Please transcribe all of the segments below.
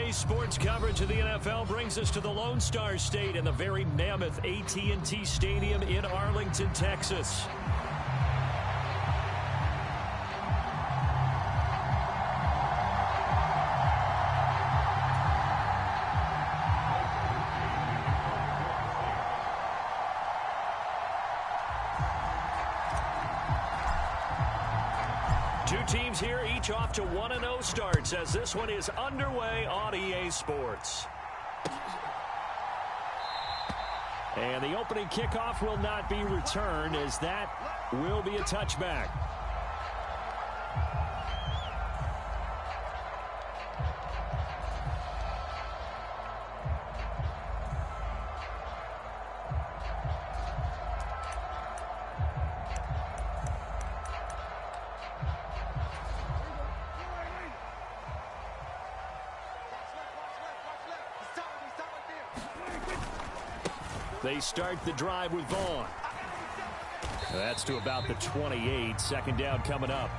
Today's sports coverage of the NFL brings us to the Lone Star State and the very mammoth AT&T Stadium in Arlington, Texas. Two teams here, each off to 1-0 starts as this one is underway on EA Sports. And the opening kickoff will not be returned as that will be a touchback. They start the drive with Vaughn. That's to about the 28. Second down coming up.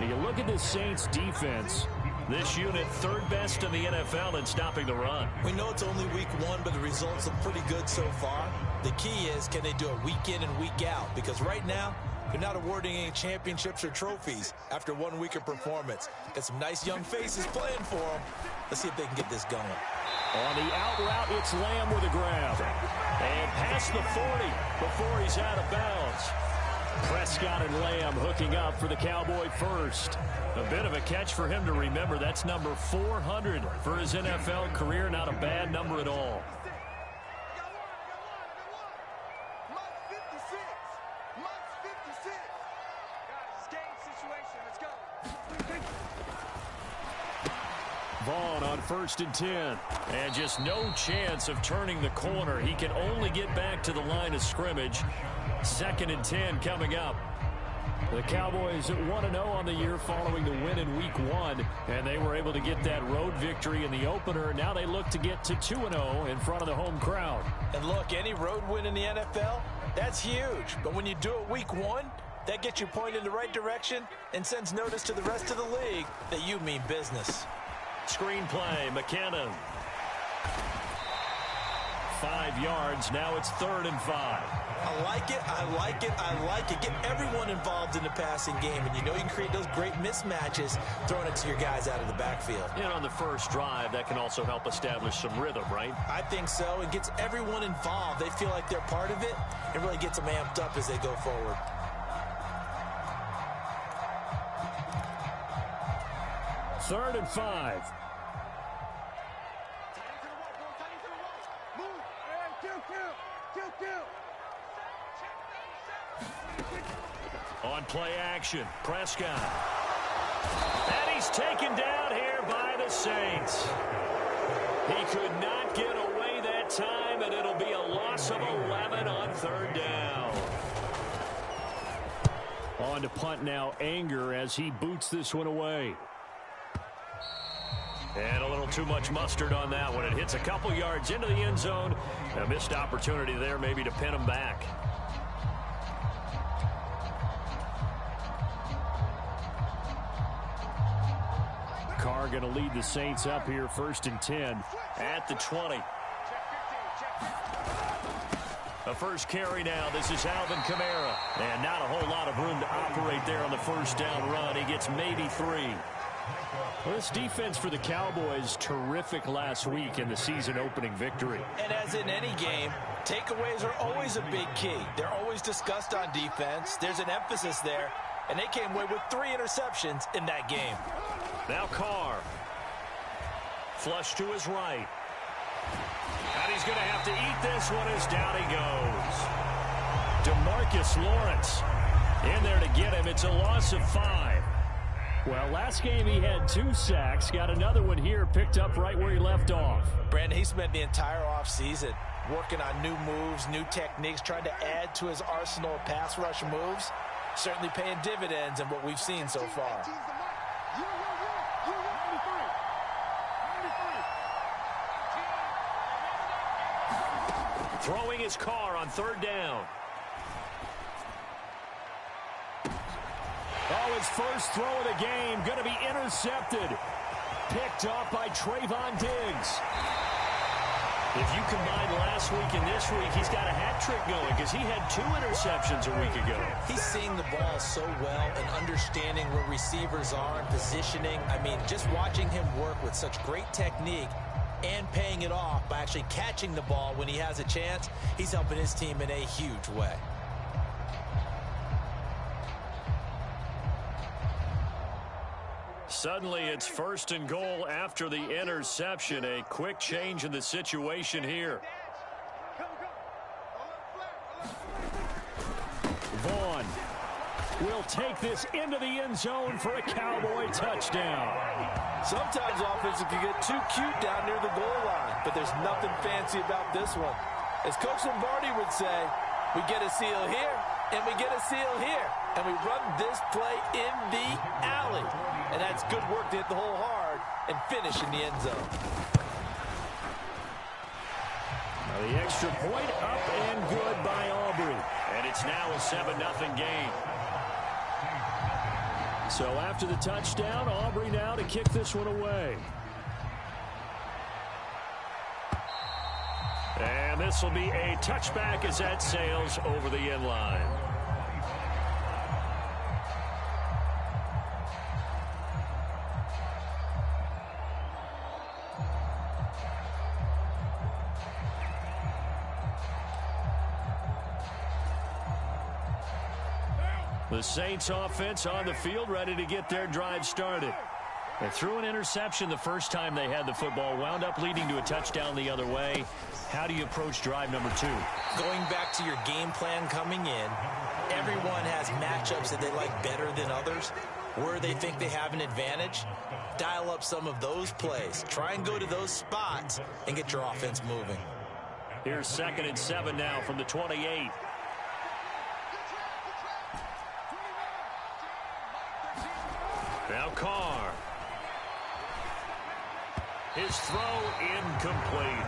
And you look at this Saints defense. This unit third best in the NFL in stopping the run. We know it's only week one, but the results look pretty good so far. The key is, can they do it week in and week out? Because right now, they're not awarding any championships or trophies after 1 week of performance. Got some nice young faces playing for them. Let's see if they can get this going. On the out route, it's Lamb with a grab. And past the 40 before he's out of bounds. Prescott and Lamb hooking up for the Cowboy first. A bit of a catch for him to remember. That's number 400 for his NFL career. Not a bad number at all. Vaughn on 1st and 10. And just no chance of turning the corner. He can only get back to the line of scrimmage. 2nd and 10 coming up. The Cowboys at 1-0 on the year following the win in week 1. And they were able to get that road victory in the opener. Now they look to get to 2-0 in front of the home crowd. And look, any road win in the NFL, that's huge. But when you do it week 1, that gets you pointed in the right direction and sends notice to the rest of the league that you mean business. Screenplay, McKinnon. 5 yards. Now it's 3rd and 5. I like it. I like it. I like it. Get everyone involved in the passing game. And you know you can create those great mismatches throwing it to your guys out of the backfield. And on the first drive, that can also help establish some rhythm, right? I think so. It gets everyone involved. They feel like they're part of it. It really gets them amped up as they go forward. 3rd and 5. On play action, Prescott. And he's taken down here by the Saints. He could not get away that time, and it'll be a loss of 11 on 3rd down. On to punt now, Anger as he boots this one away. And a little too much mustard on that one. It hits a couple yards into the end zone. A missed opportunity there maybe to pin him back. Carr going to lead the Saints up here 1st and 10 at the 20. A first carry now. This is Alvin Kamara. And not a whole lot of room to operate there on the first down run. He gets maybe 3. Well, this defense for the Cowboys, terrific last week in the season-opening victory. And as in any game, takeaways are always a big key. They're always discussed on defense. There's an emphasis there, and they came away with 3 interceptions in that game. Now Carr. Flush to his right. And he's going to have to eat this one as down he goes. DeMarcus Lawrence in there to get him. It's a loss of 5. Well, last game he had 2 sacks. Got another one here, picked up right where he left off. Brandon, he spent the entire offseason working on new moves, new techniques, trying to add to his arsenal of pass rush moves. Certainly paying dividends in what we've seen so far. Throwing his Carr on 3rd down. Oh, his first throw of the game going to be intercepted. Picked off by Trayvon Diggs. If you combine last week and this week, he's got a hat trick going because he had 2 interceptions a week ago. He's seeing the ball so well and understanding where receivers are and positioning. I mean, just watching him work with such great technique and paying it off by actually catching the ball when he has a chance, he's helping his team in a huge way. Suddenly, it's 1st and goal after the interception. A quick change in the situation here. Vaughn will take this into the end zone for a Cowboy touchdown. Sometimes offenses can get too cute down near the goal line, but there's nothing fancy about this one. As Coach Lombardi would say, we get a seal here, and we get a seal here, and we run this play in the alley. And that's good work to hit the hole hard and finish in the end zone. Now the extra point up and good by Aubrey. And it's now a 7-0 game. So after the touchdown, Aubrey now to kick this one away. And this will be a touchback as that sails over the end line. The Saints offense on the field ready to get their drive started. They threw an interception the first time they had the football, wound up leading to a touchdown the other way. How do you approach drive number 2? Going back to your game plan coming in, everyone has matchups that they like better than others, where they think they have an advantage. Dial up some of those plays. Try and go to those spots and get your offense moving. Here's 2nd and 7 now from the 28. Now Carr. His throw incomplete.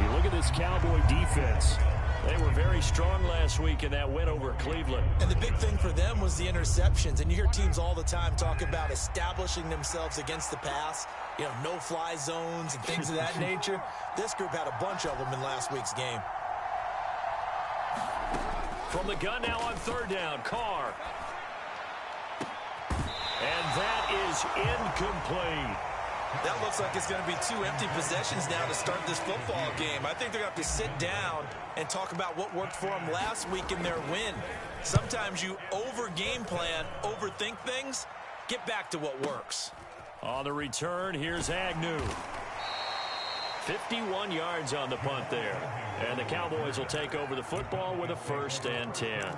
You look at this Cowboy defense. They were very strong last week in that win over Cleveland. And the big thing for them was the interceptions. And you hear teams all the time talk about establishing themselves against the pass. You know, no-fly zones and things of that nature. This group had a bunch of them in last week's game. From the gun now on 3rd down, Carr. And that is incomplete. That looks like it's going to be 2 empty possessions now to start this football game. I think they're going to have to sit down and talk about what worked for them last week in their win. Sometimes you over-game plan, overthink things. Get back to what works. On the return, here's Agnew. 51 yards on the punt there. And the Cowboys will take over the football with a 1st and 10.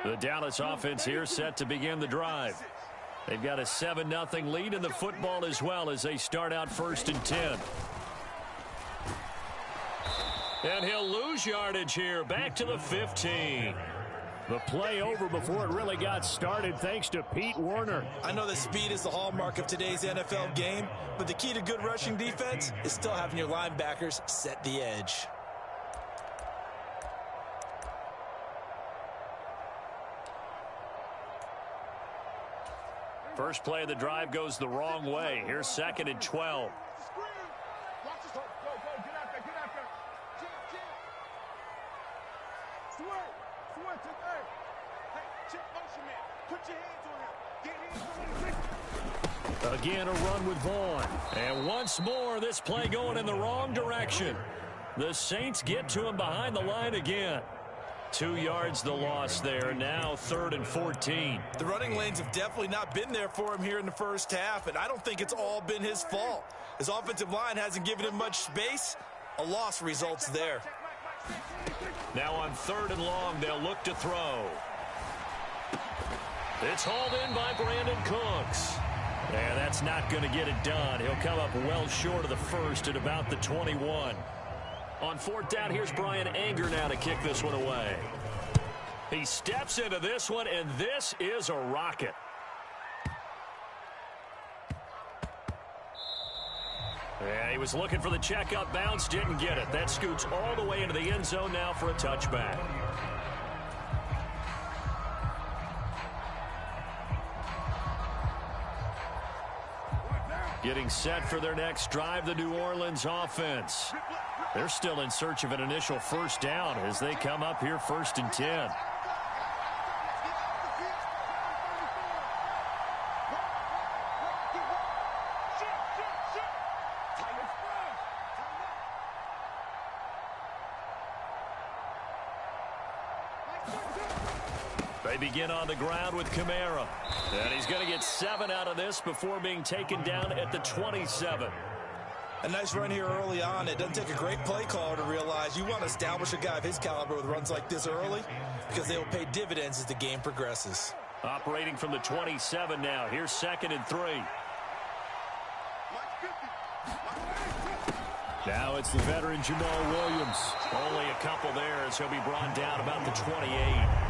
The Dallas offense here set to begin the drive. They've got a 7-0 lead in the football as well as they start out 1st and 10. And he'll lose yardage here, back to the 15. The play over before it really got started thanks to Pete Werner. I know that speed is the hallmark of today's NFL game, but the key to good rushing defense is still having your linebackers set the edge. First play of the drive goes the wrong way. Here's 2nd and 12. Again, a run with Vaughn. And once more, this play going in the wrong direction. The Saints get to him behind the line again. 2 yards the loss there. Now 3rd and 14. The running lanes have definitely not been there for him here in the first half, and I don't think it's all been his fault. His offensive line hasn't given him much space. A loss results there. Now on 3rd and long, they'll look to throw. It's hauled in by Brandon Cooks. And that's not going to get it done. He'll come up well short of the first at about the 21. On 4th down, here's Brian Anger now to kick this one away. He steps into this one, and this is a rocket. Yeah, he was looking for the checkup bounce, didn't get it. That scoots all the way into the end zone now for a touchback. Getting set for their next drive, the New Orleans offense. They're still in search of an initial first down as they come up here 1st and 10. They begin on the ground with Kamara. And he's going to get 7 out of this before being taken down at the 27. A nice run here early on. It doesn't take a great play caller to realize you want to establish a guy of his caliber with runs like this early because they will pay dividends as the game progresses. Operating from the 27 now. Here's 2nd and 3. Now it's the veteran Jamal Williams. Only a couple there as he'll be brought down about the 28.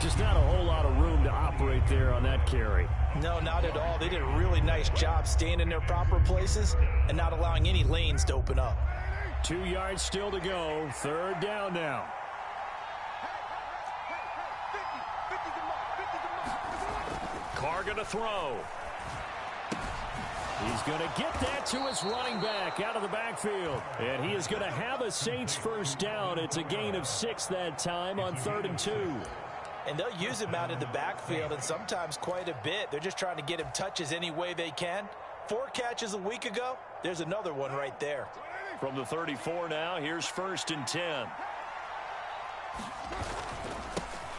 Just not a whole lot of room to operate there on that carry. No, not at all. They did a really nice job staying in their proper places and not allowing any lanes to open up. 2 yards still to go. 3rd down now. Carr going to throw. He's going to get that to his running back out of the backfield. And he is going to have a Saints first down. It's a gain of 6 that time on 3rd and 2. And they'll use him out in the backfield and sometimes quite a bit. They're just trying to get him touches any way they can. 4 catches a week ago. There's another one right there. From the 34 now, here's 1st and 10.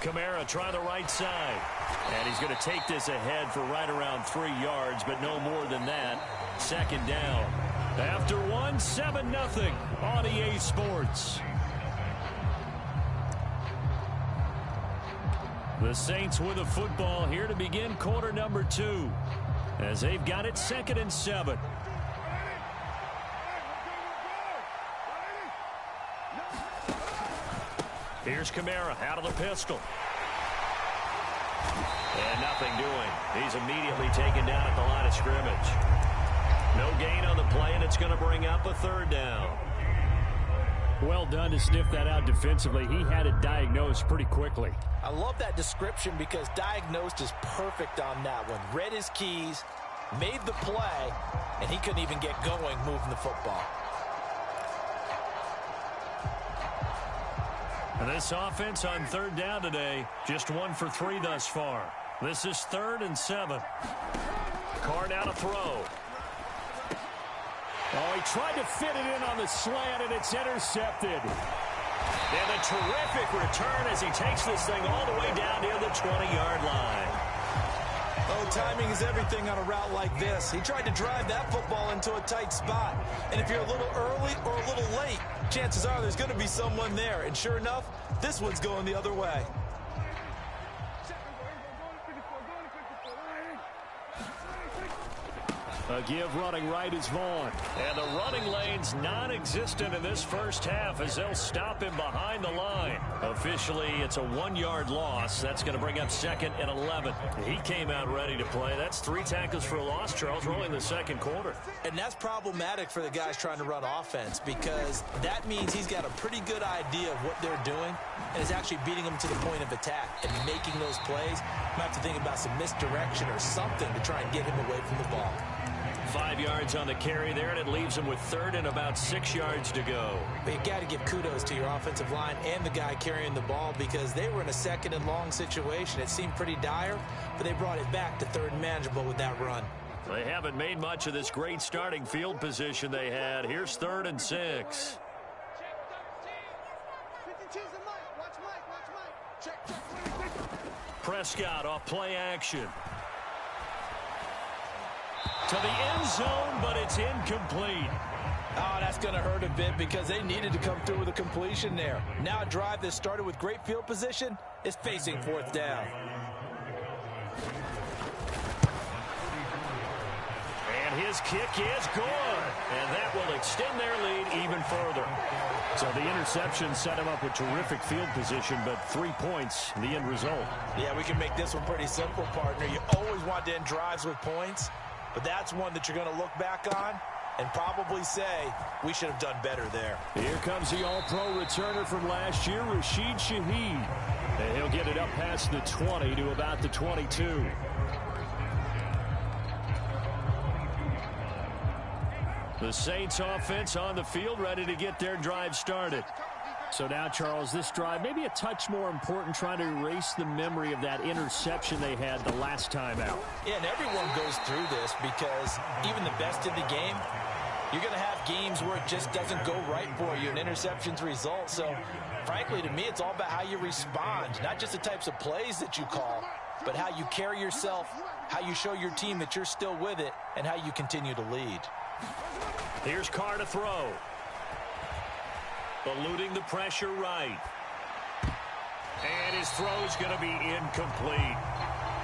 Kamara try the right side. And he's going to take this ahead for right around 3 yards, but no more than that. 2nd down. After 1, 7-0 on EA Sports. The Saints with the football here to begin quarter number 2 as they've got it 2nd and 7. Here's Kamara out of the pistol. And nothing doing. He's immediately taken down at the line of scrimmage. No gain on the play, and it's going to bring up a 3rd down. Well done to sniff that out defensively. He had it diagnosed pretty quickly. I love that description because diagnosed is perfect on that one. Read his keys, made the play, and he couldn't even get going moving the football. And this offense on 3rd down today, just 1 for 3 thus far. This is 3rd and 7. Carr now to throw. Oh, he tried to fit it in on the slant, and it's intercepted. And a terrific return as he takes this thing all the way down near the 20-yard line. Oh, timing is everything on a route like this. He tried to drive that football into a tight spot. And if you're a little early or a little late, chances are there's going to be someone there. And sure enough, this one's going the other way. A give running right is Vaughn. And the running lane's non-existent in this first half as they'll stop him behind the line. Officially, it's a 1-yard loss. That's going to bring up 2nd and 11. He came out ready to play. That's 3 tackles for a loss, Charles, rolling the 2nd quarter. And that's problematic for the guys trying to run offense because that means he's got a pretty good idea of what they're doing and is actually beating them to the point of attack and making those plays. Might have to think about some misdirection or something to try and get him away from the ball. 5 yards on the carry there, and it leaves him with 3rd and about 6 yards to go. But you got to give kudos to your offensive line and the guy carrying the ball because they were in a 2nd and long situation. It seemed pretty dire, but they brought it back to 3rd and manageable with that run. They haven't made much of this great starting field position they had. Here's 3rd and 6. Prescott off play action. To the end zone, but it's incomplete. Oh, that's going to hurt a bit because they needed to come through with a completion there. Now a drive that started with great field position is facing 4th down. And his kick is good. And that will extend their lead even further. So the interception set him up with terrific field position, but 3 points, the end result. Yeah, we can make this one pretty simple, partner. You always want to end drives with points. But that's one that you're going to look back on and probably say we should have done better there. Here comes the All-Pro returner from last year, Rashid Shaheed. And he'll get it up past the 20 to about the 22. The Saints offense on the field, ready to get their drive started. So now, Charles, this drive maybe a touch more important, trying to erase the memory of that interception they had the last time out. Yeah, and everyone goes through this because even the best in the game, you're going to have games where it just doesn't go right for you, and interceptions result. So, frankly, to me, it's all about how you respond, not just the types of plays that you call, but how you carry yourself, how you show your team that you're still with it, and how you continue to lead. Here's Carr to throw. Eluding the pressure right. And his throw's going to be incomplete.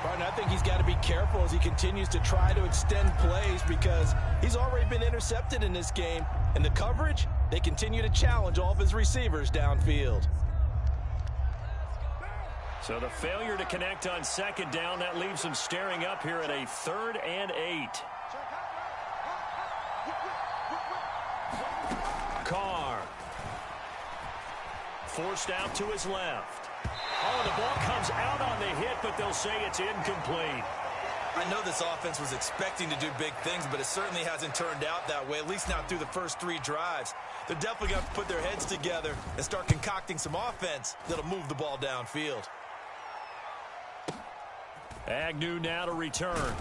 Partner, I think he's got to be careful as he continues to try to extend plays because he's already been intercepted in this game. And the coverage, they continue to challenge all of his receivers downfield. So the failure to connect on second down, that leaves him staring up here at a 3rd and 8. Carr. Forced out to his left. Oh, the ball comes out on the hit, but they'll say it's incomplete. I know this offense was expecting to do big things, but it certainly hasn't turned out that way, at least not through the first 3 drives. They're definitely going to have to put their heads together and start concocting some offense that'll move the ball downfield. Agnew now to return.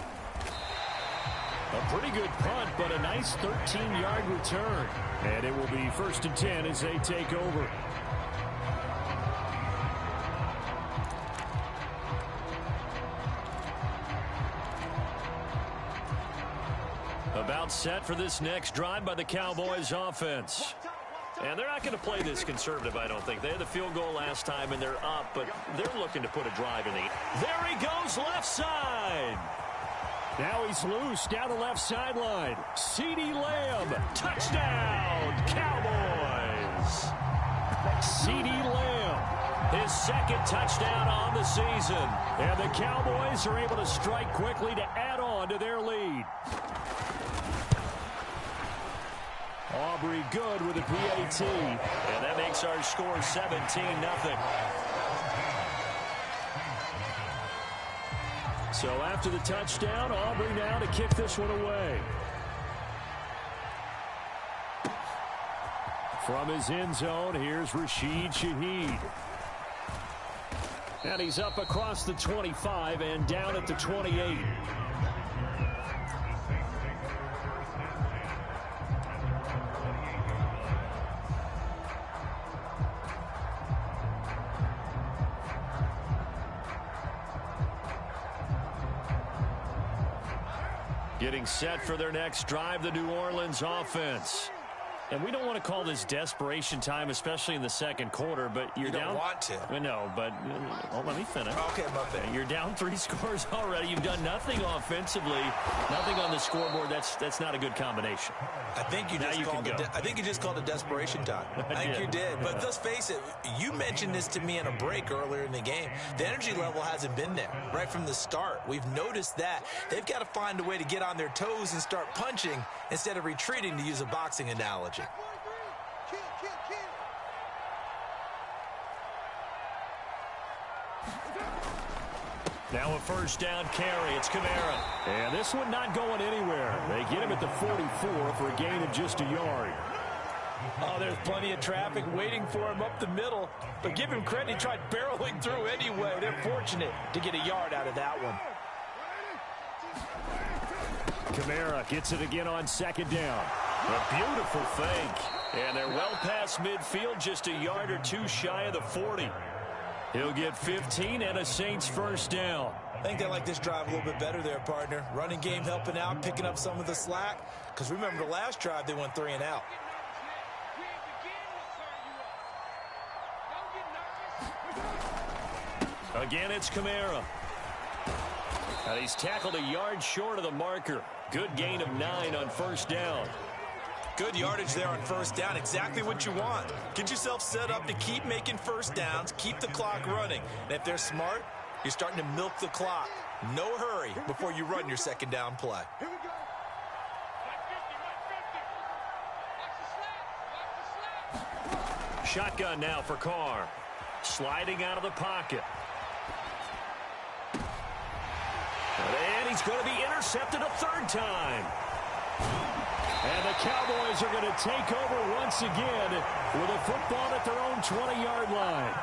A pretty good punt, but a nice 13-yard return. And it will be 1st and 10 as they take over. About set for this next drive by the Cowboys offense. And they're not going to play this conservative, I don't think. They had the field goal last time, and they're up, but they're looking to put a drive in the... There he goes, left side. Now he's loose down the left sideline. CeeDee Lamb, touchdown, Cowboys. CeeDee Lamb, his 2nd touchdown on the season. And the Cowboys are able to strike quickly to add on to their lead. Aubrey good with a PAT. And that makes our score 17-0. So after the touchdown, Aubrey now to kick this one away. From his end zone, here's Rashid Shaheed. And he's up across the 25 and down at the 28. Getting set for their next drive, the New Orleans offense. And we don't want to call this desperation time, especially in the second quarter, but you're down. You don't want to. Well, no, but let me finish. Okay, my bad. You're down 3 scores already. You've done nothing offensively, nothing on the scoreboard. That's not a good combination. I think you just called it desperation time. I think you did. But let's face it, you mentioned this to me in a break earlier in the game. The energy level hasn't been there right from the start. We've noticed that. They've got to find a way to get on their toes and start punching instead of retreating, to use a boxing analogy. Now a 1st down carry. It's Kamara. And this one not going anywhere. They get him at the 44 for a gain of just a yard. Oh, there's plenty of traffic waiting for him up the middle. But give him credit, he tried barreling through anyway. They're fortunate to get a yard out of that one. Kamara gets it again on 2nd down. A beautiful fake. And they're well past midfield, just a yard or 2 shy of the 40. He'll get 15 and a Saints 1st down. I think they like this drive a little bit better there, partner. Running game helping out, picking up some of the slack. Because remember, the last drive, they went 3 and out. Again, it's Kamara. And he's tackled a yard short of the marker. Good gain of 9 on 1st down. Good yardage there on 1st down. Exactly what you want. Get yourself set up to keep making 1st downs, keep the clock running. And if they're smart, you're starting to milk the clock. No hurry before you run your 2nd down play. Shotgun now for Carr. Sliding out of the pocket. And he's going to be intercepted a third time. And the Cowboys are going to take over once again with a football at their own 20-yard line.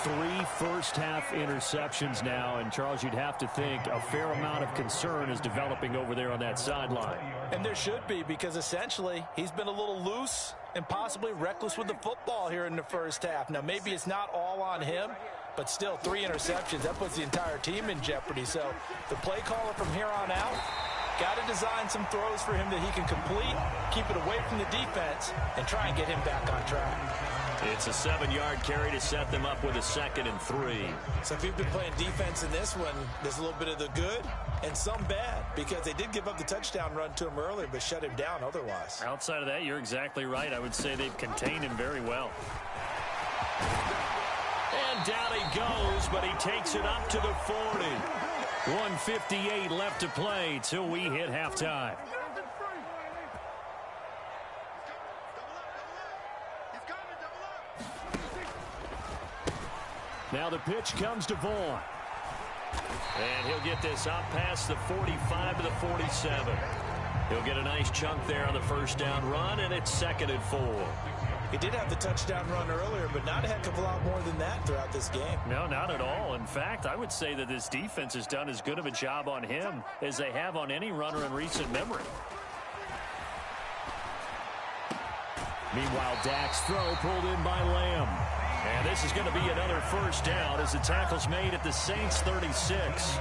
3 first-half interceptions now, and Charles, you'd have to think a fair amount of concern is developing over there on that sideline. And there should be, because essentially he's been a little loose and possibly reckless with the football here in the first half. Now, maybe it's not all on him, but still 3 interceptions. That puts the entire team in jeopardy. So the play caller from here on out got to design some throws for him that he can complete, keep it away from the defense, and try and get him back on track. It's a 7-yard carry to set them up with a 2nd and 3. So if you've been playing defense in this one, there's a little bit of the good and some bad, because they did give up the touchdown run to him earlier, but shut him down otherwise. Outside of that, you're exactly right. I would say they've contained him very well. And down he goes, but he takes it up to the 40. 1:58 left to play till we hit halftime. Now the pitch comes to Vaughn. And he'll get this out past the 45 to the 47. He'll get a nice chunk there on the first down run, and it's 2nd and 4. He did have the touchdown run earlier, but not a heck of a lot more than that throughout this game. No, not at all. In fact, I would say that this defense has done as good of a job on him as they have on any runner in recent memory. Meanwhile, Dak's throw pulled in by Lamb. And this is going to be another first down as the tackle's made at the Saints 36.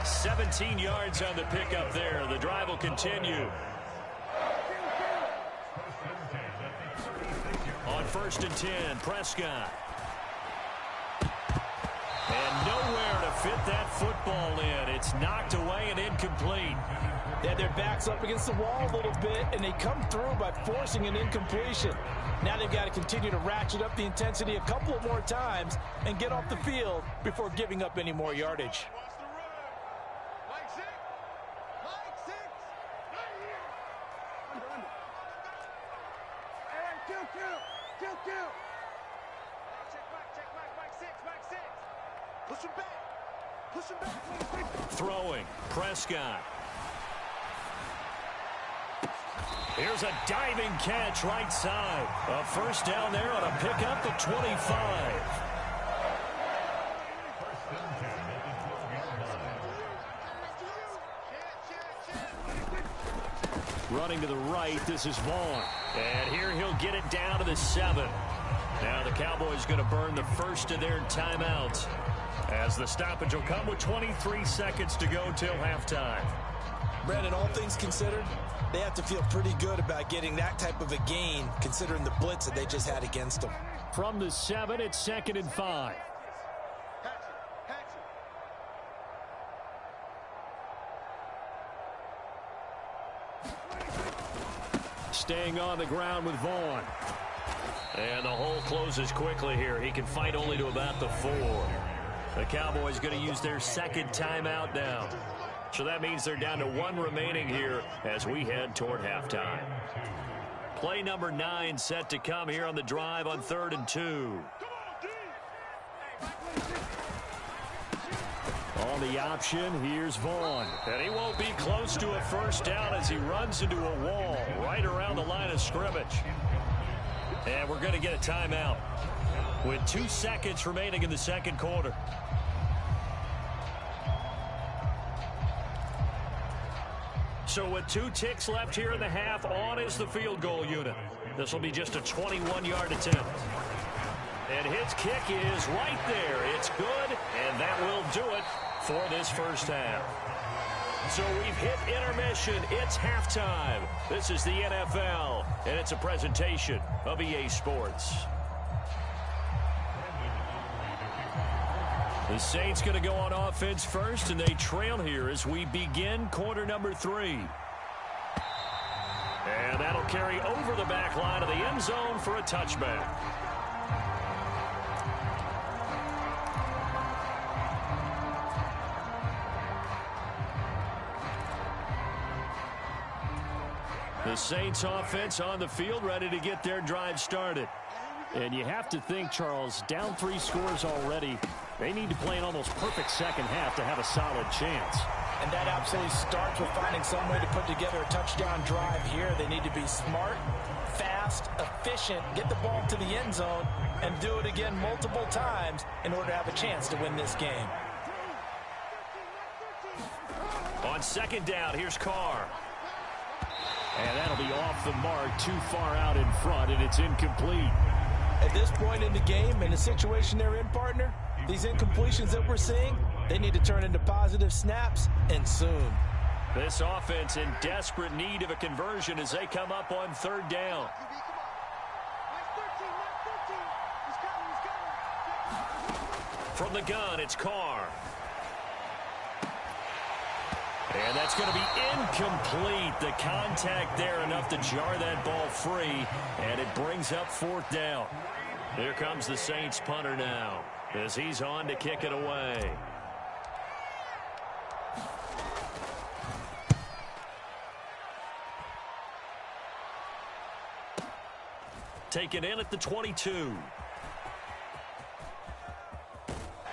17 yards on the pickup there. The drive will continue. On 1st and 10, Prescott. And nowhere to fit that football in. It's knocked away and incomplete. They had their backs up against the wall a little bit, and they come through by forcing an incompletion. Now they've got to continue to ratchet up the intensity a couple of more times and get off the field before giving up any more yardage. Throwing, Prescott. Here's a diving catch right side. A first down there on a pickup at 25. Running to the right, this is Vaughn. And here he'll get it down to the 7. Now the Cowboys going to burn the first of their timeouts, as the stoppage will come with 23 seconds to go till halftime. Brandon, all things considered, they have to feel pretty good about getting that type of a gain, considering the blitz that they just had against them. From the 7, it's 2nd and 5. Staying on the ground with Vaughn. And the hole closes quickly here. He can fight only to about the 4. The Cowboys going to use their 2nd timeout now. So that means they're down to 1 remaining here as we head toward halftime. Play number 9 set to come here on the drive on 3rd and 2. On the option, here's Vaughn. And he won't be close to a first down as he runs into a wall right around the line of scrimmage. And we're going to get a timeout with 2 seconds remaining in the second quarter. So with 2 ticks left here in the half, on is the field goal unit. This will be just a 21-yard attempt. And his kick is right there. It's good, and that will do it for this first half. So we've hit intermission. It's halftime. This is the NFL, and it's a presentation of EA Sports. The Saints going to go on offense first, and they trail here as we begin quarter number 3. And that'll carry over the back line of the end zone for a touchback. The Saints offense on the field, ready to get their drive started. And you have to think, Charles, down 3 scores already. They need to play an almost perfect second half to have a solid chance. And that absolutely starts with finding some way to put together a touchdown drive here. They need to be smart, fast, efficient, get the ball to the end zone, and do it again multiple times in order to have a chance to win this game. On second down, here's Carr. And that'll be off the mark, too far out in front, and it's incomplete. At this point in the game, in the situation they're in, partner, these incompletions that we're seeing, they need to turn into positive snaps, and soon. This offense in desperate need of a conversion as they come up on third down. From the gun, it's Carr. And that's going to be incomplete. The contact there enough to jar that ball free, and it brings up fourth down. Here comes the Saints punter now as he's on to kick it away. Taken in at the 22.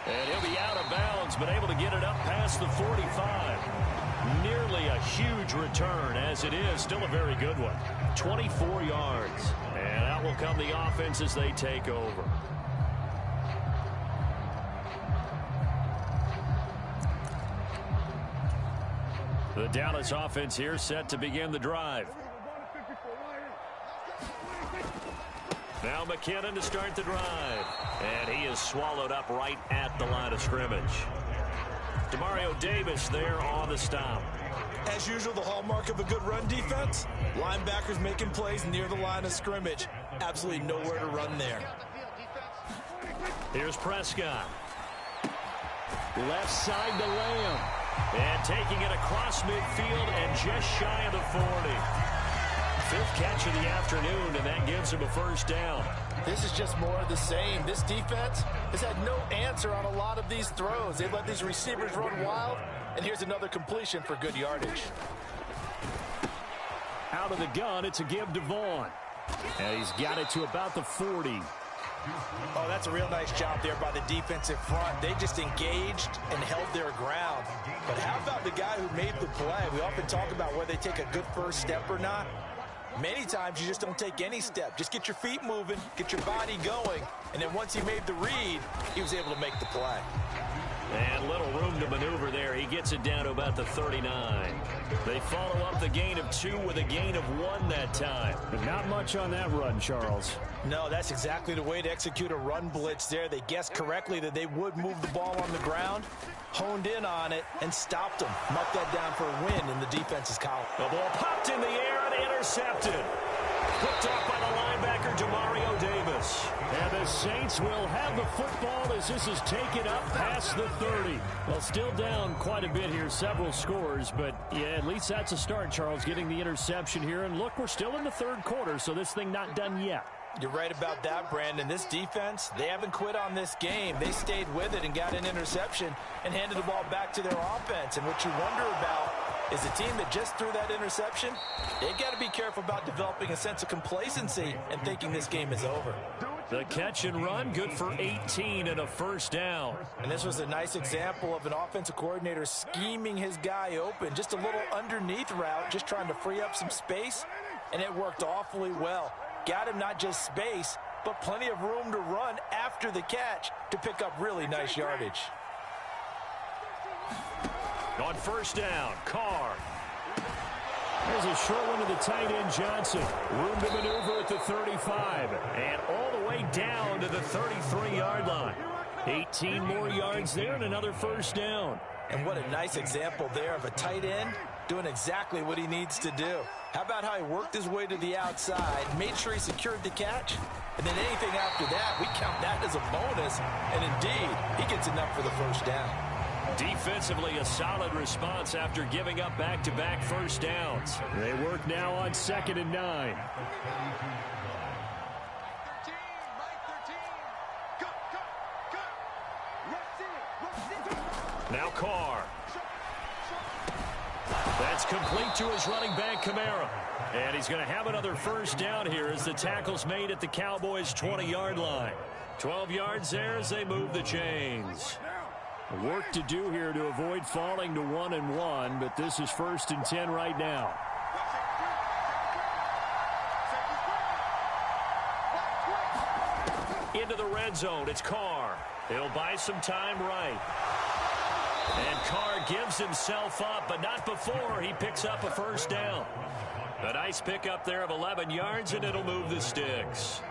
And he'll be out of bounds, but able to get it up past the 45. Nearly a huge return, as it is still a very good one. 24 yards. And out will come the offense as they take over. The Dallas offense here set to begin the drive. Now McKinnon to start the drive. And he is swallowed up right at the line of scrimmage. Demario Davis there on the stop. As usual, the hallmark of a good run defense, linebackers making plays near the line of scrimmage. Absolutely nowhere to run there. Here's Prescott. Left side to Lamb. And taking it across midfield and just shy of the 40. 5th catch of the afternoon, and that gives him a first down. This is just more of the same. This defense has had no answer on a lot of these throws. They've let these receivers run wild, and here's another completion for good yardage. Out of the gun, it's a give to Vaughn. And he's got it to about the 40. Oh, that's a real nice job there by the defensive front. They just engaged and held their ground. But how about the guy who made the play? We often talk about whether they take a good first step or not. Many times you just don't take any step. Just get your feet moving, get your body going, and then once he made the read, he was able to make the play. And little room to maneuver there. He gets it down to about the 39. They follow up the gain of 2 with a gain of 1 that time. But not much on that run, Charles. No, that's exactly the way to execute a run blitz there. They guessed correctly that they would move the ball on the ground, honed in on it, and stopped them. Mark that down for a win in the defense's column. The ball popped in the air and intercepted. Picked off by the linebacker, Demario Davis. And the Saints will have the football as this is taken up past the 30. Well, still down quite a bit here, several scores, but yeah, at least that's a start, Charles, getting the interception here. And look, we're still in the third quarter, so this thing not done yet. You're right about that, Brandon. This defense, they haven't quit on this game. They stayed with it and got an interception and handed the ball back to their offense. And what you wonder about is the team that just threw that interception, they got to be careful about developing a sense of complacency and thinking this game is over. The catch and run, good for 18 and a first down. And this was a nice example of an offensive coordinator scheming his guy open. Just a little underneath route, just trying to free up some space, and it worked awfully well. Got him not just space, but plenty of room to run after the catch to pick up really nice yardage. On first down, Carr. There's a short one to the tight end, Johnson. Room to maneuver at the 35. And all the way down to the 33-yard line. 18 more yards there and another first down. And what a nice example there of a tight end doing exactly what he needs to do. How about how he worked his way to the outside, made sure he secured the catch, and then anything after that, we count that as a bonus. And indeed, he gets enough for the first down. Defensively, a solid response after giving up back-to-back first downs. They work now on 2nd and 9. Now Carr. That's complete to his running back, Kamara. And he's going to have another first down here as the tackle's made at the Cowboys' 20-yard line. 12 yards there as they move the chains. Work to do here to avoid falling to 1-1, but this is 1st and 10 right now. Into the red zone, it's Carr. He'll buy some time right. And Carr gives himself up, but not before he picks up a first down. A nice pickup there of 11 yards, and it'll move the sticks.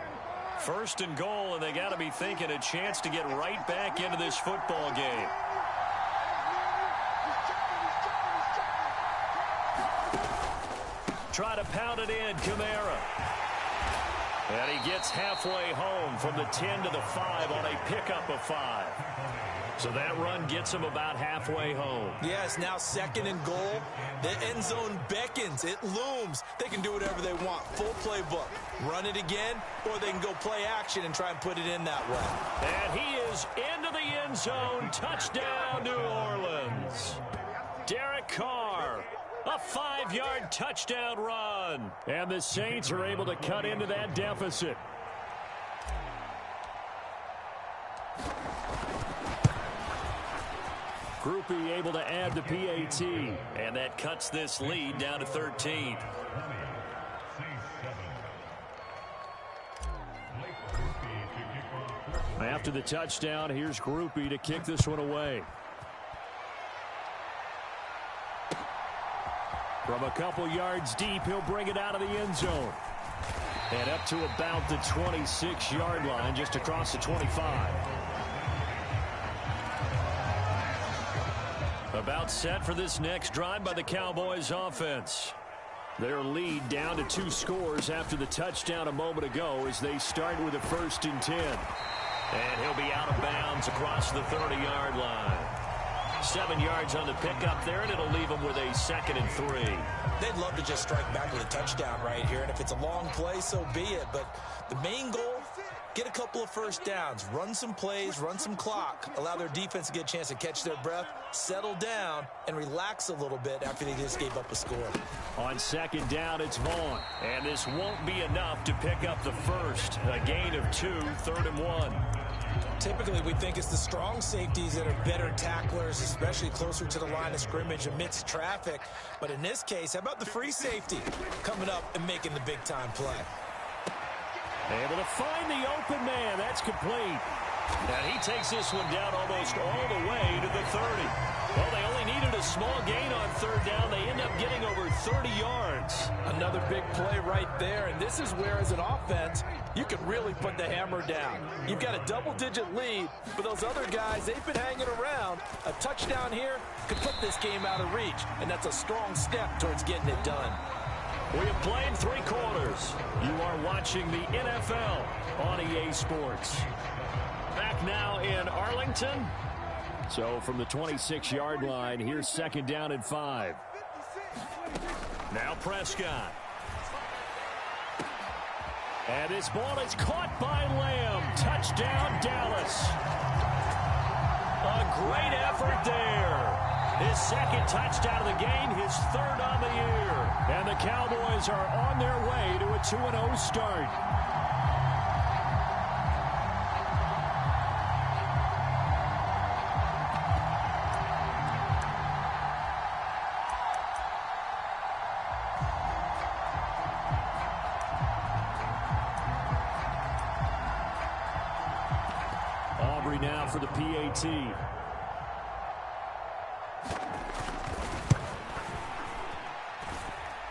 1st and goal, and they got to be thinking a chance to get right back into this football game. Try to pound it in, Kamara. And he gets halfway home from the 10 to the 5 on a pickup of 5. So that run gets him about halfway home. Yeah, it's now 2nd and goal. The end zone beckons. It looms. They can do whatever they want. Full playbook. Run it again, or they can go play action and try and put it in that way. And he is into the end zone. Touchdown, New Orleans. Derek Carr. A 5-yard touchdown run. And the Saints are able to cut into that deficit. Groupie able to add the PAT. And that cuts this lead down to 13. After the touchdown, here's Groupie to kick this one away. From a couple yards deep, he'll bring it out of the end zone. And up to about the 26-yard line, just across the 25. About set for this next drive by the Cowboys offense. Their lead down to 2 scores after the touchdown a moment ago as they start with a 1st and 10. And he'll be out of bounds across the 30-yard line. 7 yards on the pickup there, and it'll leave them with a 2nd and 3. They'd love to just strike back with a touchdown right here, and if it's a long play, so be it. But the main goal, get a couple of first downs, run some plays, run some clock, allow their defense to get a chance to catch their breath, settle down, and relax a little bit after they just gave up a score. On 2nd down, it's Vaughn. And this won't be enough to pick up the first. A gain of 2, 3rd and 1. Typically, we think it's the strong safeties that are better tacklers, especially closer to the line of scrimmage amidst traffic. But in this case, how about the free safety coming up and making the big-time play? Able to find the open man. That's complete. And he takes this one down almost all the way to the 30. Well, they only needed a small gain on 3rd down. They end up getting over 30 yards. Another big play right there, and this is where, as an offense, you can really put the hammer down. You've got a double-digit lead, but those other guys, they've been hanging around. A touchdown here could put this game out of reach, and that's a strong step towards getting it done. We have played 3 quarters. You are watching the NFL on EA Sports. Back now in Arlington. So from the 26-yard line, here's 2nd down and 5. Now Prescott. And this ball is caught by Lamb. Touchdown, Dallas. A great effort there. His 2nd touchdown of the game, his 3rd on the year. And the Cowboys are on their way to a 2-0 start. Aubrey now for the PAT.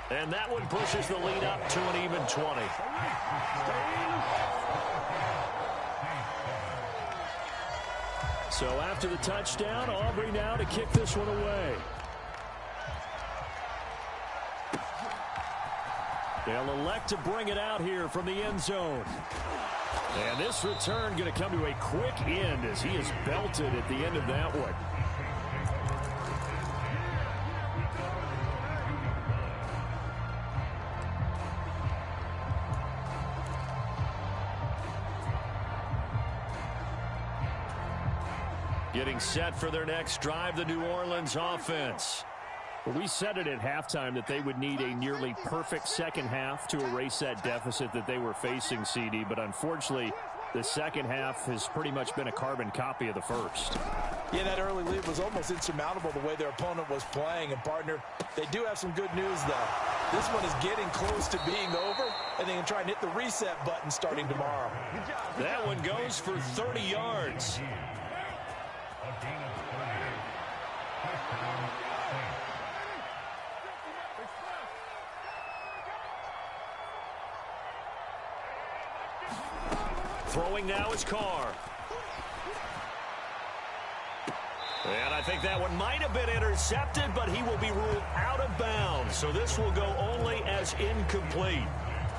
And that one pushes the lead up to an even 20. So after the touchdown, Aubrey now to kick this one away. They'll elect to bring it out here from the end zone. And this return going to come to a quick end as he is belted at the end of that one. Getting set for their next drive, the New Orleans offense. We said it at halftime that they would need a nearly perfect second half to erase that deficit that they were facing, CD. But unfortunately, the second half has pretty much been a carbon copy of the first. Yeah, that early lead was almost insurmountable the way their opponent was playing. And, partner, they do have some good news, though. This one is getting close to being over, and they can try and hit the reset button starting tomorrow. That one goes for 30 yards. Throwing now is Carr. And I think that one might have been intercepted, but he will be ruled out of bounds. So this will go only as incomplete.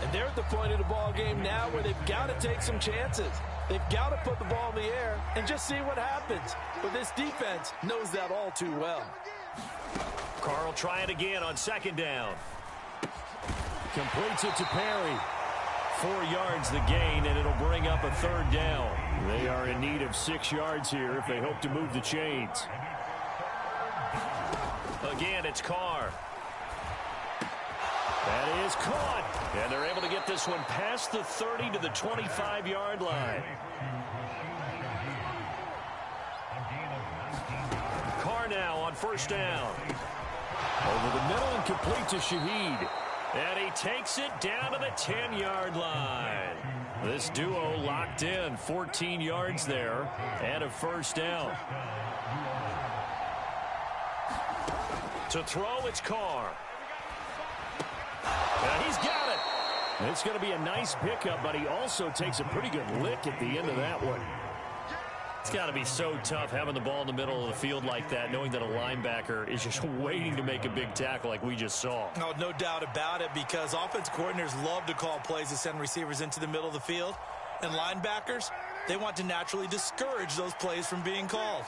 And they're at the point of the ball game now where they've got to take some chances. They've got to put the ball in the air and just see what happens. But this defense knows that all too well. Carr will try it again on second down. Completes it to Perry. 4 yards the gain, and it'll bring up a third down. They are in need of 6 yards here if they hope to move the chains. Again, it's Carr. That is caught. And they're able to get this one past the 30 to the 25-yard line. Carr now on first down. Over the middle and complete to Shaheed. And he takes it down to the 10-yard line. This duo locked in, 14 yards there, and a first down. To throw, it's Carr. And he's got it. It's going to be a nice pickup, but he also takes a pretty good lick at the end of that one. It's got to be so tough having the ball in the middle of the field like that, knowing that a linebacker is just waiting to make a big tackle like we just saw. Oh, no doubt about it, because offense coordinators love to call plays to send receivers into the middle of the field. And linebackers, they want to naturally discourage those plays from being called.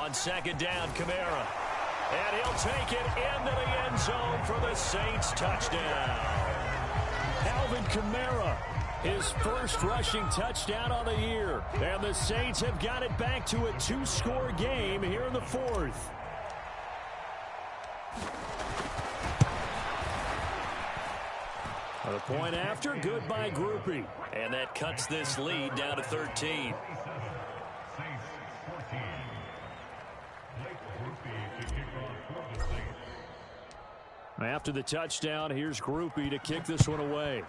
On second down, Kamara. And he'll take it into the end zone for the Saints touchdown. Alvin Kamara, his first rushing touchdown on the year. And the Saints have got it back to a 2-score game here in the fourth. A point after, good by Grupe. And that cuts this lead down to 13. After the touchdown, here's Grupe to kick this one away.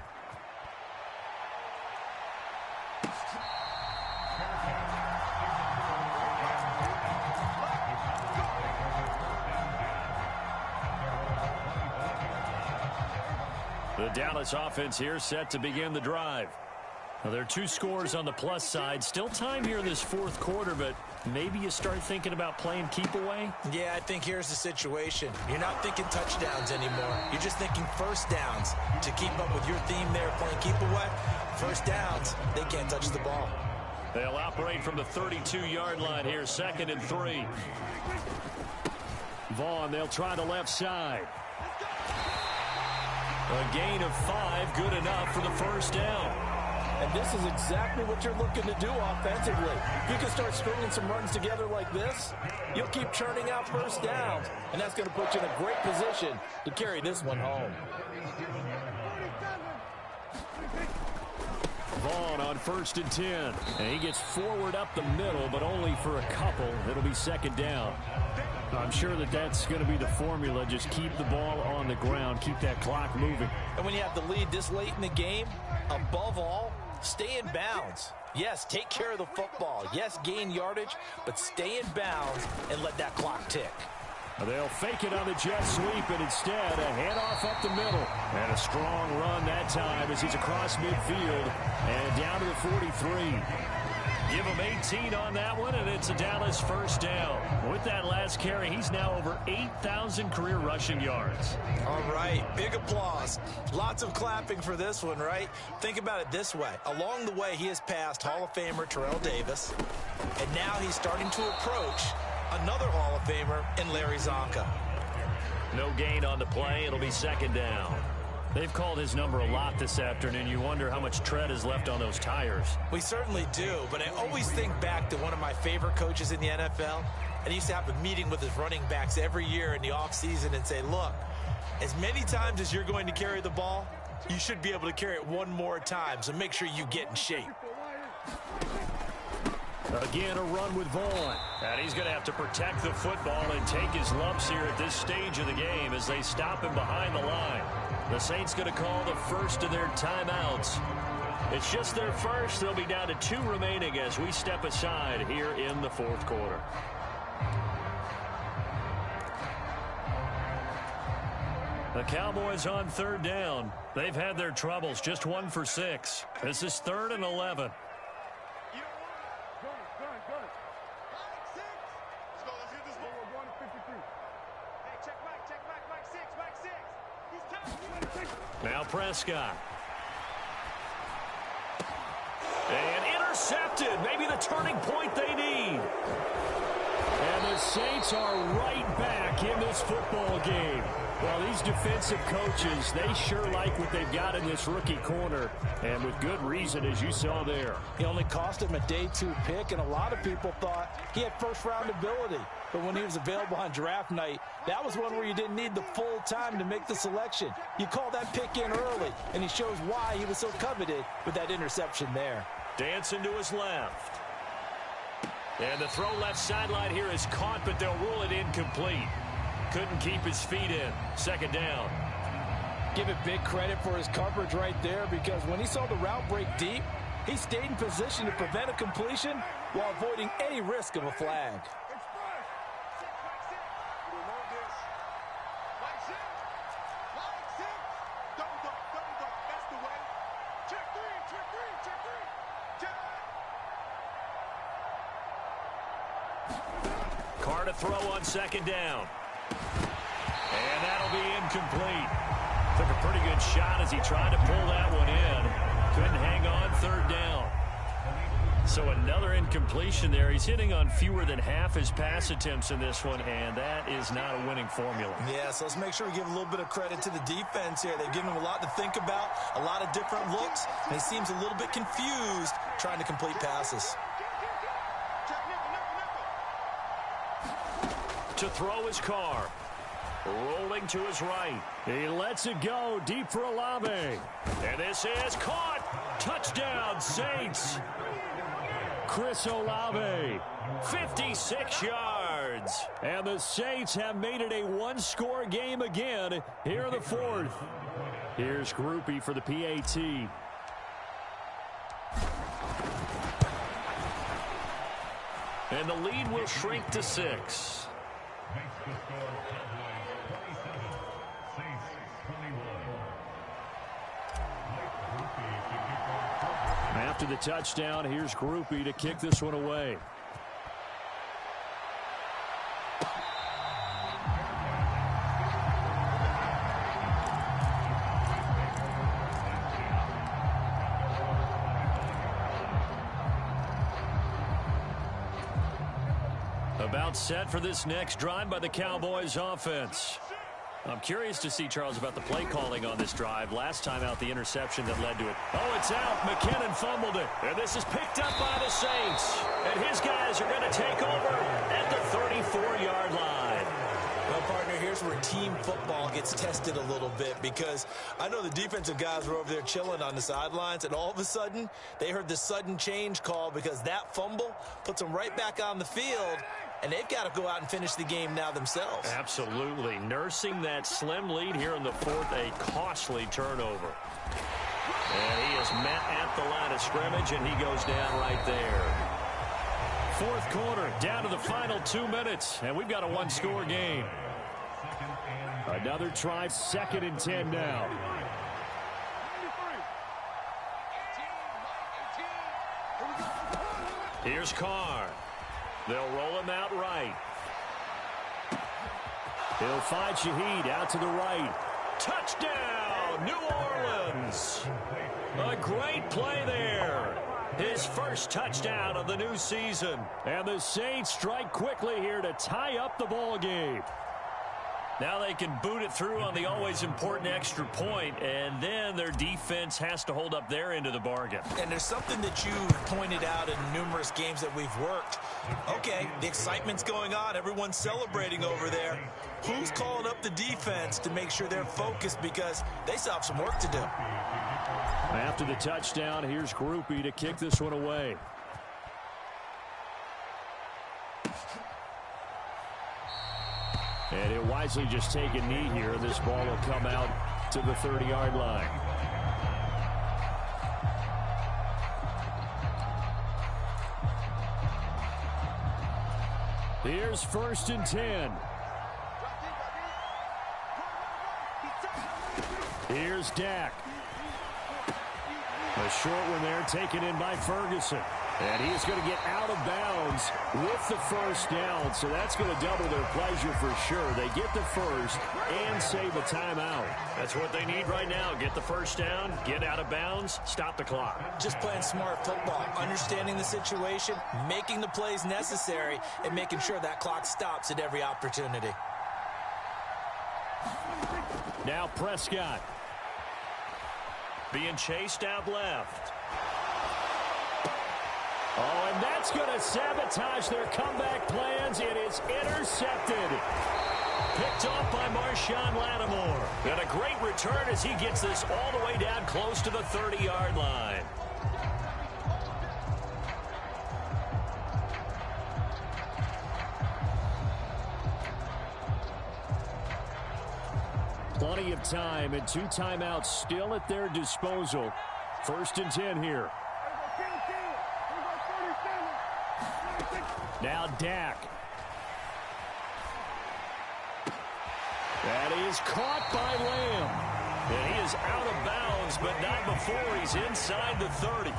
The Dallas offense here set to begin the drive. Now, there are 2 scores on the plus side. Still time here in this fourth quarter, but maybe you start thinking about playing keep away? Yeah, I think here's the situation. You're not thinking touchdowns anymore. You're just thinking first downs. To keep up with your theme there, playing keep away, first downs, they can't touch the ball. They'll operate from the 32-yard line here, 2nd and 3. Vaughn, they'll try the left side. A gain of 5, good enough for the first down. And this is exactly what you're looking to do offensively. If you can start stringing some runs together like this, you'll keep churning out first downs, and that's going to put you in a great position to carry this one home. Vaughn on 1st and 10. And he gets forward up the middle, but only for a couple. It'll be 2nd down. I'm sure that that's going to be the formula. Just keep the ball on the ground. Keep that clock moving. And when you have the lead this late in the game, above all, stay in bounds. Yes, take care of the football. Yes, gain yardage, but stay in bounds and let that clock tick. They'll fake it on the jet sweep, and instead a handoff up the middle. And a strong run that time as he's across midfield and down to the 43. Give him 18 on that one, and it's a Dallas first down. With that last carry, he's now over 8,000 career rushing yards. All right, big applause. Lots of clapping for this one, right? Think about it this way. Along the way, he has passed Hall of Famer Terrell Davis, and now he's starting to approach another Hall of Famer in Larry Zonka. No gain on the play. It'll be 2nd down. They've called his number a lot this afternoon. You wonder how much tread is left on those tires. We certainly do, but I always think back to one of my favorite coaches in the NFL, and he used to have a meeting with his running backs every year in the offseason and say, look, as many times as you're going to carry the ball, you should be able to carry it one more time, so make sure you get in shape. Again, a run with Vaughn. And he's going to have to protect the football and take his lumps here at this stage of the game as they stop him behind the line. The Saints going to call the first of their timeouts. It's just their first. They'll be down to 2 remaining as we step aside here in the fourth quarter. The Cowboys on third down. They've had their troubles, just 1 for 6. This is 3rd and 11. Now Prescott. And intercepted. Maybe the turning point they need. And the Saints are right back in this football game. Well, these defensive coaches, they sure like what they've got in this rookie corner. And with good reason, as you saw there. He only cost him a day 2 pick, and a lot of people thought he had first-round ability. But when he was available on draft night, that was one where you didn't need the full time to make the selection. You call that pick in early, and he shows why he was so coveted with that interception there. Dancing to his left. And the throw left sideline here is caught, but they'll rule it incomplete. Couldn't keep his feet in. 2nd down. Give it big credit for his coverage right there, because when he saw the route break deep, he stayed in position to prevent a completion while avoiding any risk of a flag. Carr to throw on 2nd down. And that'll be incomplete. Took a pretty good shot as he tried to pull that one in. Couldn't hang on. 3rd down. So another incompletion there. He's hitting on fewer than half his pass attempts in this one, and that is not a winning formula. Yeah, so let's make sure we give a little bit of credit to the defense here. They've given him a lot to think about, a lot of different looks, and he seems a little bit confused trying to complete passes. To throw his Carr. Rolling to his right. He lets it go deep for Olave. And this is caught. Touchdown, Saints. Chris Olave. 56 yards. And the Saints have made it a 1-score game again here in the 4th. Here's Grupe for the PAT. And the lead will shrink to 6. After the touchdown, here's Grupe to kick this one away. About set for this next drive by the Cowboys offense. I'm curious to see, Charles, about the play calling on this drive. Last time out, the interception that led to it. Oh, it's out. McKinnon fumbled it. And this is picked up by the Saints. And his guys are going to take over at the 34-yard line. Well, partner, here's where team football gets tested a little bit, because I know the defensive guys were over there chilling on the sidelines, and all of a sudden, they heard the sudden change call because that fumble puts them right back on the field, and they've got to go out and finish the game now themselves. Absolutely. Nursing that slim lead here in the 4th, a costly turnover. And he is met at the line of scrimmage, and he goes down right there. 4th quarter, down to the final 2 minutes, and we've got a 1-score game. Another try, 2nd and 10 now. Here's Carr. They'll roll him out right. He'll find Shaheed out to the right. Touchdown, New Orleans. A great play there. His first touchdown of the new season. And the Saints strike quickly here to tie up the ball game. Now they can boot it through on the always important extra point, and then their defense has to hold up their end of the bargain. And there's something that you pointed out in numerous games that we've worked. Okay, the excitement's going on. Everyone's celebrating over there. Who's calling up the defense to make sure they're focused, because they still have some work to do? After the touchdown, here's Grupe to kick this one away. And he'll wisely just take a knee here. This ball will come out to the 30-yard line. Here's 1st and 10. Here's Dak. A short one there taken in by Ferguson. And he's going to get out of bounds with the first down, so that's going to double their pleasure for sure. They get the first and save a timeout. That's what they need right now. Get the first down, get out of bounds, stop the clock. Just playing smart football, understanding the situation, making the plays necessary, and making sure that clock stops at every opportunity. Now Prescott. Being chased out left. Oh, and that's going to sabotage their comeback plans. It is intercepted. Picked off by Marshawn Lattimore. And a great return as he gets this all the way down close to the 30-yard line. Plenty of time and 2 timeouts still at their disposal. 1st and 10 here. Now Dak. And he is caught by Lamb. And he is out of bounds, but not before he's inside the 30.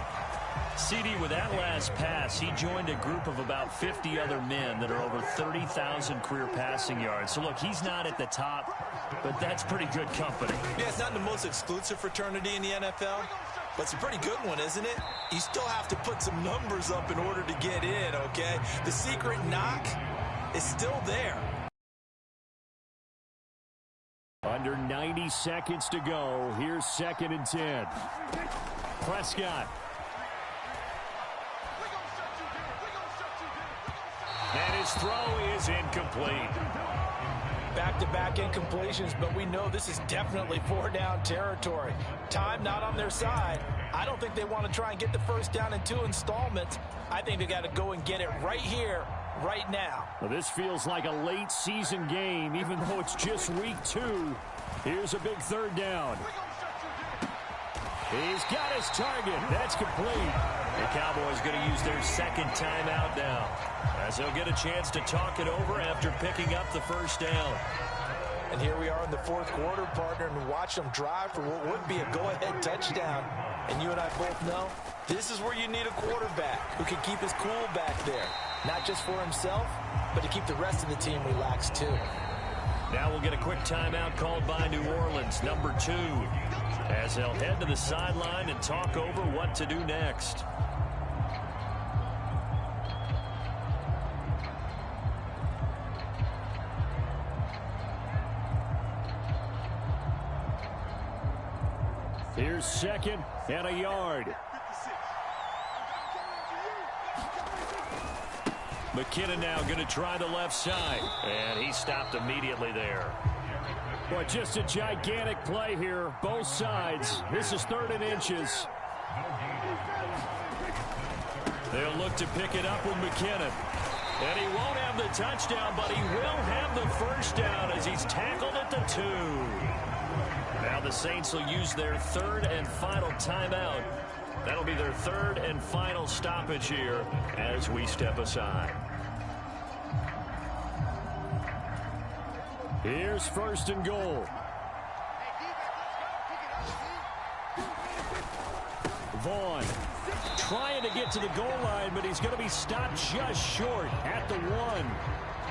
CD, with that last pass, he joined a group of about 50 other men that are over 30,000 career passing yards. So, look, he's not at the top, but that's pretty good company. Yeah, it's not the most exclusive fraternity in the NFL, but it's a pretty good one, isn't it? You still have to put some numbers up in order to get in, okay? The secret knock is still there. Under 90 seconds to go. Here's 2nd and 10. Prescott. And his throw is incomplete. Back-to-back incompletions, but we know this is definitely 4-down territory. Time not on their side. I don't think they want to try and get the first down in 2 installments. I think they got to go and get it right here, right now. Well, this feels like a late season game, even though it's just week 2. Here's a big 3rd down. He's got his target. That's complete. The Cowboys going to use their 2nd timeout now, as they'll get a chance to talk it over after picking up the first down. And here we are in the 4th quarter, partner, and watch them drive for what would be a go-ahead touchdown. And you and I both know this is where you need a quarterback who can keep his cool back there. Not just for himself, but to keep the rest of the team relaxed too. Now we'll get a quick timeout called by New Orleans, number 2, as they'll head to the sideline and talk over what to do next. Here's 2nd and a yard. McKinnon now going to try the left side, and he stopped immediately there. Boy, just a gigantic play here, both sides. This is 3rd and inches. They'll look to pick it up with McKinnon. And he won't have the touchdown, but he will have the first down as he's tackled at the 2. Now the Saints will use their 3rd and final timeout. That'll be their 3rd and final stoppage here as we step aside. Here's 1st and goal. Vaughn trying to get to the goal line, but he's going to be stopped just short at the 1.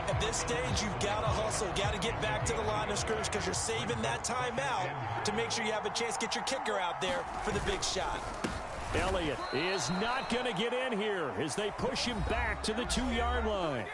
At this stage, you've got to hustle, got to get back to the line of scrimmage because you're saving that timeout to make sure you have a chance to get your kicker out there for the big shot. Elliott is not going to get in here as they push him back to the 2-yard line.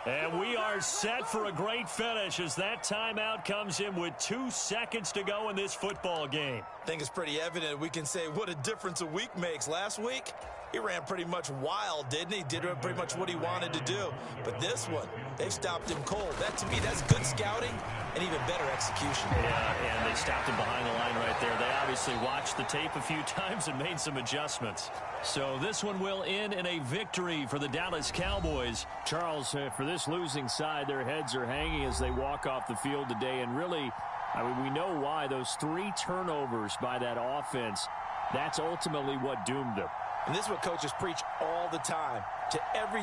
And we are set for a great finish as that timeout comes in with 2 seconds to go in this football game. I think it's pretty evident we can say what a difference a week makes. Last week, he ran pretty much wild, didn't he? Did pretty much what he wanted to do. But this one, they stopped him cold. That, to me, that's good scouting and even better execution. Yeah, and they stopped him behind the line right there. They obviously watched the tape a few times and made some adjustments. So this one will end in a victory for the Dallas Cowboys. Charles, for this losing side, their heads are hanging as they walk off the field today. And really, I mean, we know why. Those 3 turnovers by that offense, that's ultimately what doomed them. And this is what coaches preach all the time. To every